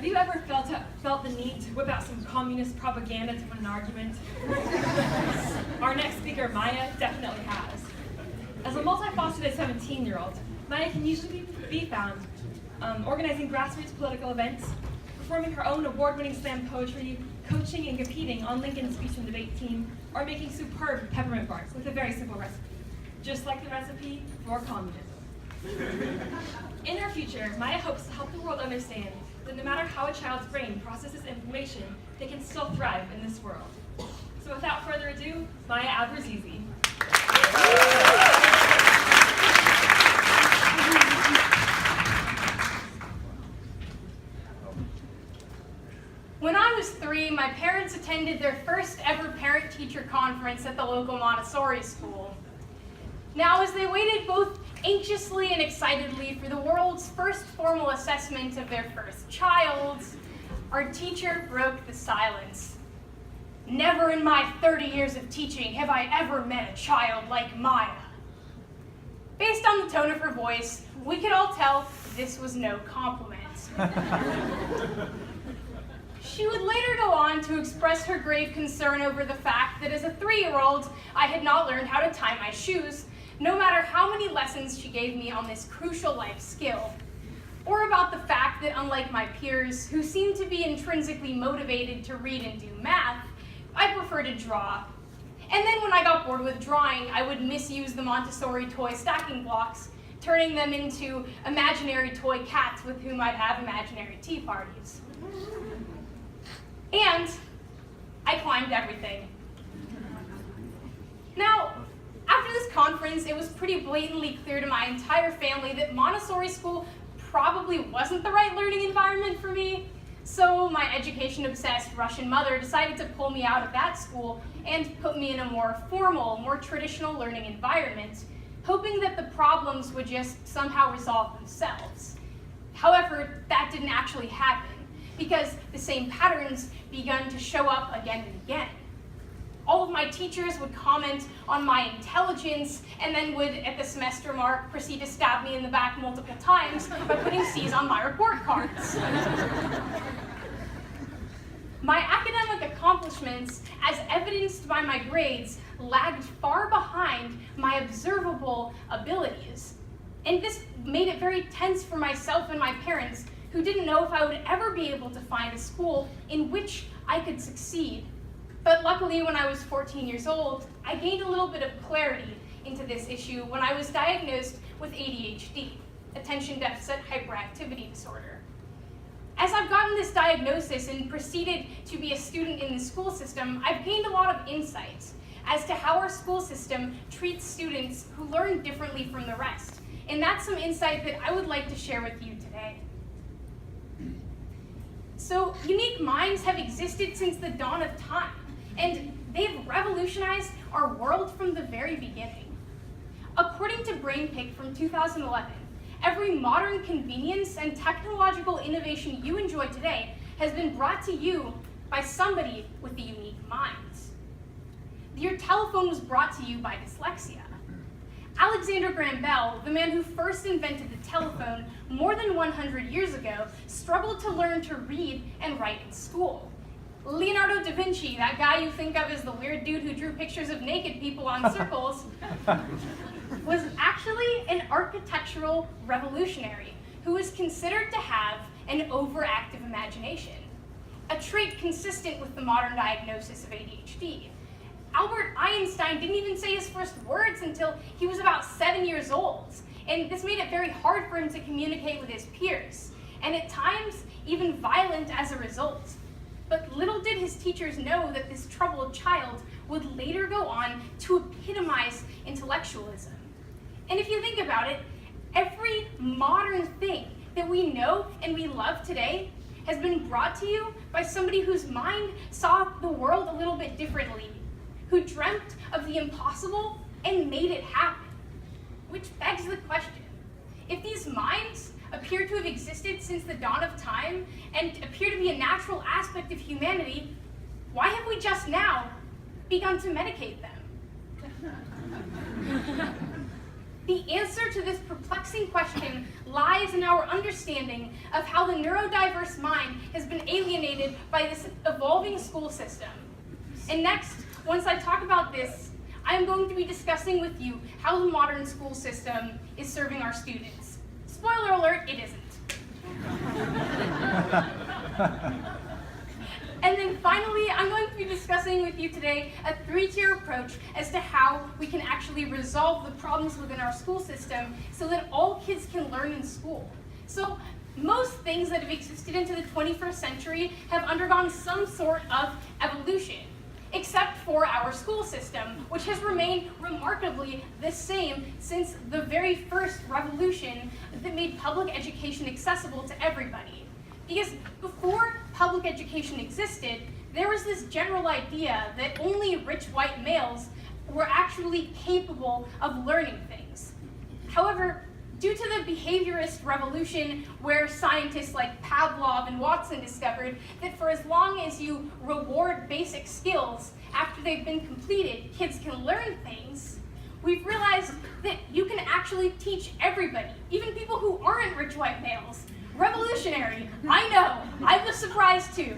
Have you ever felt the need to whip out some communist propaganda to win an argument? Our next speaker, Maya, definitely has. As a multifaceted 17-year-old, Maya can usually be found organizing grassroots political events, performing her own award-winning slam poetry, coaching and competing on Lincoln's speech and debate team, or making superb peppermint barks with a very simple recipe, just like the recipe for communism. In her future, Maya hopes to help the world understand that no matter how a child's brain processes information, they can still thrive in this world. So without further ado, Maya Abrazizi. When I was 3, my parents attended their first ever parent-teacher conference at the local Montessori school. Now, as they waited both anxiously and excitedly for the world's first formal assessment of their first child, our teacher broke the silence. Never in my 30 years of teaching have I ever met a child like Maya. Based on the tone of her voice, we could all tell this was no compliment. She would later go on to express her grave concern over the fact that as a 3-year-old, I had not learned how to tie my shoes, no matter how many lessons she gave me on this crucial life skill. Or about the fact that unlike my peers, who seem to be intrinsically motivated to read and do math, I prefer to draw. And then when I got bored with drawing, I would misuse the Montessori toy stacking blocks, turning them into imaginary toy cats with whom I'd have imaginary tea parties. And I climbed everything. Now, after this conference, it was pretty blatantly clear to my entire family that Montessori school probably wasn't the right learning environment for me. So my education-obsessed Russian mother decided to pull me out of that school and put me in a more formal, more traditional learning environment, hoping that the problems would just somehow resolve themselves. However, that didn't actually happen, because the same patterns began to show up again and again. All of my teachers would comment on my intelligence and then would, at the semester mark, proceed to stab me in the back multiple times by putting C's on my report cards. My academic accomplishments, as evidenced by my grades, lagged far behind my observable abilities. And this made it very tense for myself and my parents, who didn't know if I would ever be able to find a school in which I could succeed. But luckily, when I was 14 years old, I gained a little bit of clarity into this issue when I was diagnosed with ADHD, attention deficit hyperactivity disorder. As I've gotten this diagnosis and proceeded to be a student in the school system, I've gained a lot of insights as to how our school system treats students who learn differently from the rest. And that's some insight that I would like to share with you today. So, unique minds have existed since the dawn of time, and they've revolutionized our world from the very beginning. According to BrainPick from 2011, every modern convenience and technological innovation you enjoy today has been brought to you by somebody with a unique mind. Your telephone was brought to you by dyslexia. Alexander Graham Bell, the man who first invented the telephone more than 100 years ago, struggled to learn to read and write in school. Leonardo da Vinci, that guy you think of as the weird dude who drew pictures of naked people on circles, was actually an architectural revolutionary who was considered to have an overactive imagination, a trait consistent with the modern diagnosis of ADHD. Albert Einstein didn't even say his first words until he was about 7 years old, and this made it very hard for him to communicate with his peers, and at times even violent as a result. But little did his teachers know that this troubled child would later go on to epitomize intellectualism. And if you think about it, every modern thing that we know and we love today has been brought to you by somebody whose mind saw the world a little bit differently, who dreamt of the impossible and made it happen. Which begs the question, if these minds appear to have existed since the dawn of time and appear to be a natural aspect of humanity, why have we just now begun to medicate them? The answer to this perplexing question lies in our understanding of how the neurodiverse mind has been alienated by this evolving school system. And next, once I talk about this, I am going to be discussing with you how the modern school system is serving our students. Spoiler alert, it isn't. And then finally, I'm going to be discussing with you today a three-tier approach as to how we can actually resolve the problems within our school system so that all kids can learn in school. So most things that have existed into the 21st century have undergone some sort of evolution, except for our school system, which has remained remarkably the same since the very first revolution that made public education accessible to everybody. Because before public education existed, there was this general idea that only rich white males were actually capable of learning things. However, due to the behaviorist revolution, where scientists like Pavlov and Watson discovered that for as long as you reward basic skills after they've been completed, kids can learn things, we've realized that you can actually teach everybody, even people who aren't rich white males. Revolutionary, I know, I was surprised too.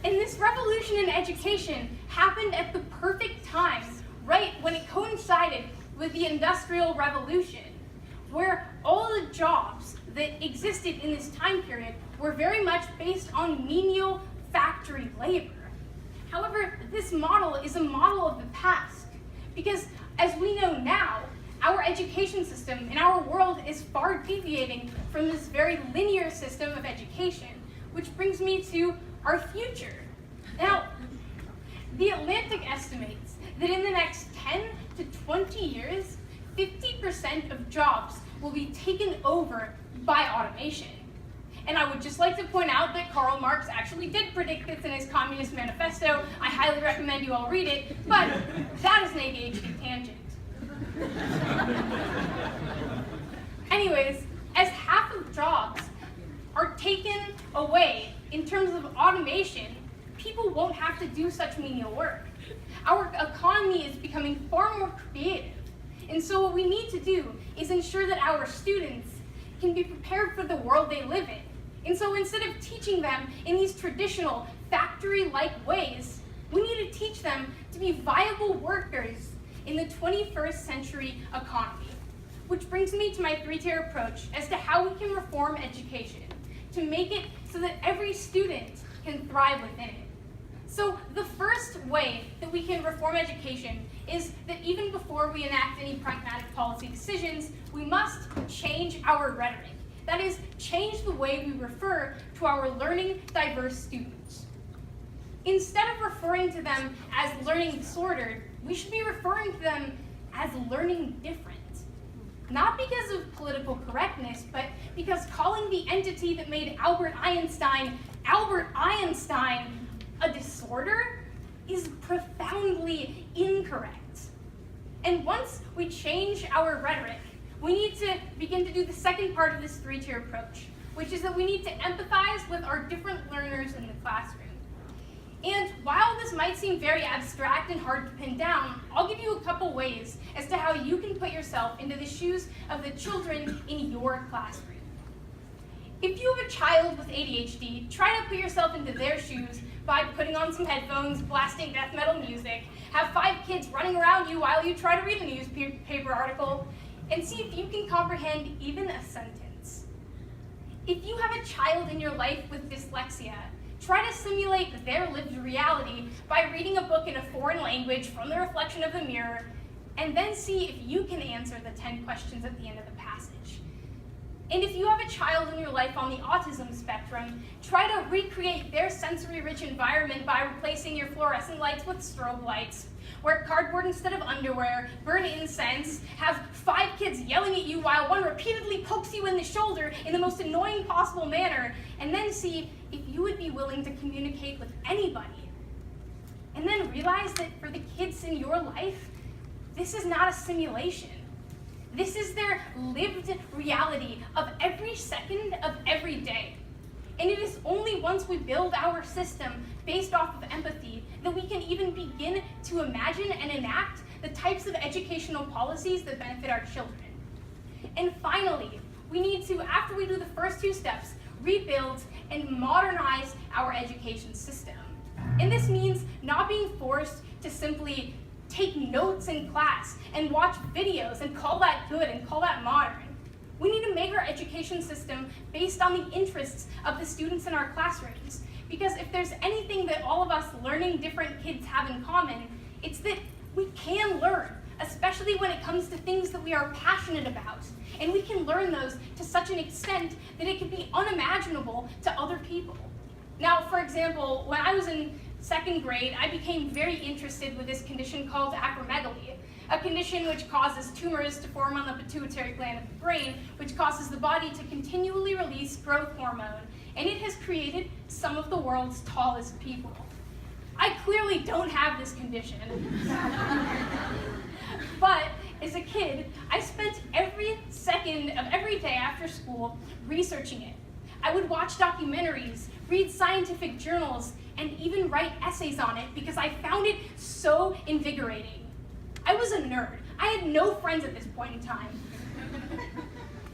And this revolution in education happened at the perfect time, right when it coincided with the Industrial Revolution, where all the jobs that existed in this time period were very much based on menial factory labor. However, this model is a model of the past, because as we know now, our education system in our world is far deviating from this very linear system of education, which brings me to our future. Now, the Atlantic estimates that in the next 10 to 20 years, 50% of jobs will be taken over by automation. And I would just like to point out that Karl Marx actually did predict this in his Communist Manifesto. I highly recommend you all read it, but that is an ADHD tangent. Anyways, as half of jobs are taken away in terms of automation, people won't have to do such menial work. Our economy is becoming far more creative. And so what we need to do is ensure that our students can be prepared for the world they live in. And so instead of teaching them in these traditional factory-like ways, we need to teach them to be viable workers in the 21st century economy. Which brings me to my three-tier approach as to how we can reform education to make it so that every student can thrive within it. So the first way that we can reform education is that even before we enact any pragmatic policy decisions, we must change our rhetoric. That is, change the way we refer to our learning diverse students. Instead of referring to them as learning disordered, we should be referring to them as learning different. Not because of political correctness, but because calling the entity that made Albert Einstein a disorder is profoundly incorrect. And once we change our rhetoric, we need to begin to do the second part of this three-tier approach, which is that we need to empathize with our different learners in the classroom. And while this might seem very abstract and hard to pin down, I'll give you a couple ways as to how you can put yourself into the shoes of the children in your classroom. If you have a child with ADHD, try to put yourself into their shoes by putting on some headphones, blasting death metal music, have 5 kids running around you while you try to read a newspaper article, and see if you can comprehend even a sentence. If you have a child in your life with dyslexia, try to simulate their lived reality by reading a book in a foreign language from the reflection of the mirror, and then see if you can answer the 10 questions at the end of the passage. And if you have a child in your life on the autism spectrum, try to recreate their sensory-rich environment by replacing your fluorescent lights with strobe lights, wear cardboard instead of underwear, burn incense, have 5 kids yelling at you while one repeatedly pokes you in the shoulder in the most annoying possible manner, and then see if you would be willing to communicate with anybody. And then realize that for the kids in your life, this is not a simulation. This is their lived reality of every second of every day. And it is only once we build our system based off of empathy that we can even begin to imagine and enact the types of educational policies that benefit our children. And finally, we need to, after we do the first two steps, rebuild and modernize our education system. And this means not being forced to simply take notes in class and watch videos and call that good and call that modern. We need to make our education system based on the interests of the students in our classrooms. Because if there's anything that all of us learning different kids have in common, it's that we can learn, especially when it comes to things that we are passionate about. And we can learn those to such an extent that it can be unimaginable to other people. Now, for example, when I was in second grade, I became very interested with this condition called acromegaly, a condition which causes tumors to form on the pituitary gland of the brain, which causes the body to continually release growth hormone, and it has created some of the world's tallest people. I clearly don't have this condition, but as a kid, I spent every second of every day after school researching it. I would watch documentaries, read scientific journals, and even write essays on it because I found it so invigorating. I was a nerd. I had no friends at this point in time.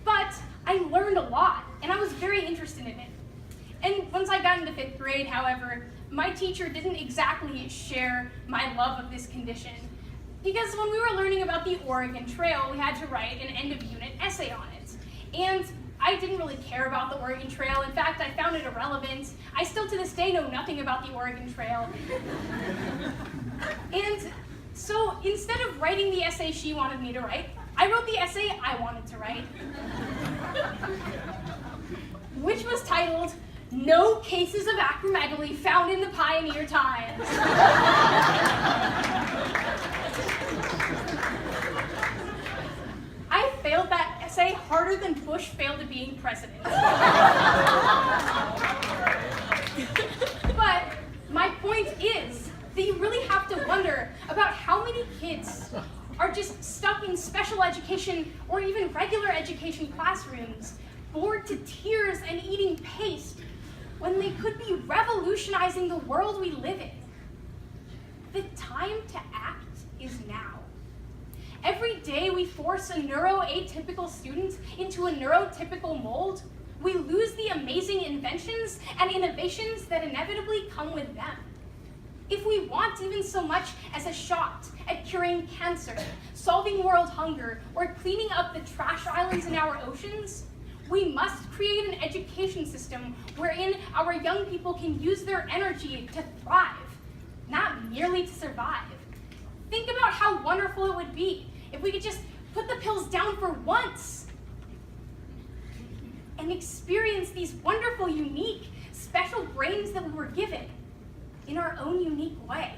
But I learned a lot, and I was very interested in it. And once I got into 5th grade, however, my teacher didn't exactly share my love of this condition. Because when we were learning about the Oregon Trail, we had to write an end-of-unit essay on it. And I didn't really care about the Oregon Trail. In fact, I found it irrelevant. I still to this day know nothing about the Oregon Trail. And so instead of writing the essay she wanted me to write, I wrote the essay I wanted to write, which was titled, "No Cases of Acromegaly Found in the Pioneer Times." I failed that essay harder than Bush failed at being president. But my point is that you really have to wonder about how many kids are just stuck in special education or even regular education classrooms, bored to tears and eating paste, when they could be revolutionizing the world we live in. The time to act is now. Every day we force a neuroatypical student into a neurotypical mold, we lose the amazing inventions and innovations that inevitably come with them. If we want even so much as a shot at curing cancer, solving world hunger, or cleaning up the trash islands in our oceans, we must create an education system wherein our young people can use their energy to thrive, not merely to survive. Think about how wonderful it would be if we could just put the pills down for once and experience these wonderful, unique, special brains that we were given in our own unique way.